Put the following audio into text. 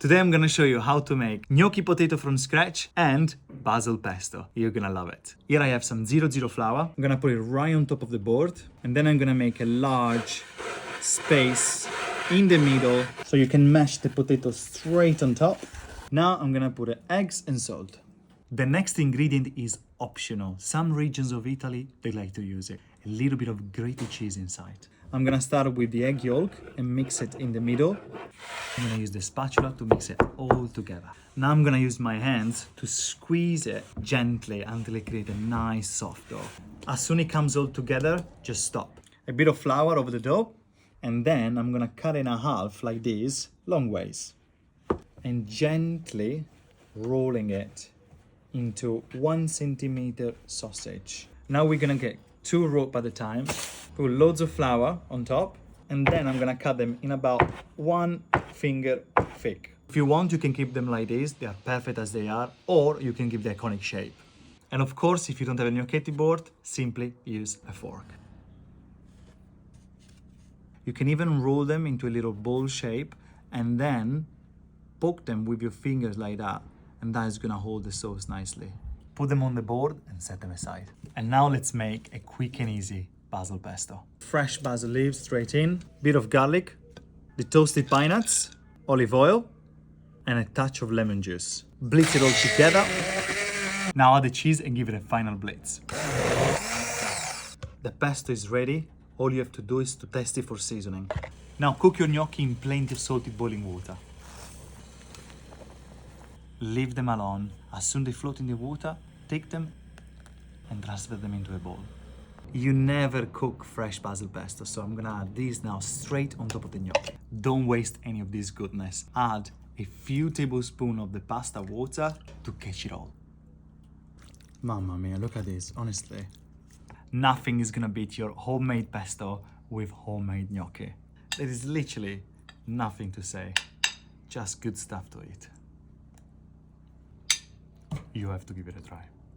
Today I'm gonna show you how to make gnocchi potato from scratch and basil pesto. You're gonna love it. Here I have some 00 flour. I'm gonna put it right on top of the board, and then I'm gonna make a large space in the middle so you can mash the potato straight on top. Now I'm gonna put eggs and salt. The next ingredient is optional. Some regions of Italy, they like to use it. A little bit of grated cheese inside. I'm gonna start with the egg yolk and mix it in the middle. I'm gonna use the spatula to mix it all together. Now I'm gonna use my hands to squeeze it gently until it creates a nice soft dough. As soon as it comes all together, just stop. A bit of flour over the dough, and then I'm gonna cut it in half like this, long ways. And gently rolling it into 1 centimeter sausage. Now we're gonna get 2 rope at a time, put loads of flour on top, and then I'm gonna cut them in about 1 finger thick. If you want, you can keep them like this, they are perfect as they are, or you can give the iconic shape. And of course, if you don't have a gnocchetti board, simply use a fork. You can even roll them into a little ball shape and then poke them with your fingers like that, and that is gonna hold the sauce nicely. Put them on the board and set them aside. And now let's make a quick and easy basil pesto. Fresh basil leaves straight in, bit of garlic, the toasted pine nuts, olive oil, and a touch of lemon juice. Blitz it all together. Now add the cheese and give it a final blitz. The pesto is ready. All you have to do is to test it for seasoning. Now cook your gnocchi in plenty of salted boiling water. Leave them alone. As soon as they float in the water, take them and transfer them into a bowl. You never cook fresh basil pesto, so I'm gonna add these now straight on top of the gnocchi. Don't waste any of this goodness. Add a few tablespoons of the pasta water to catch it all. Mamma mia, look at this, honestly. Nothing is gonna beat your homemade pesto with homemade gnocchi. There is literally nothing to say, just good stuff to eat. You have to give it a try.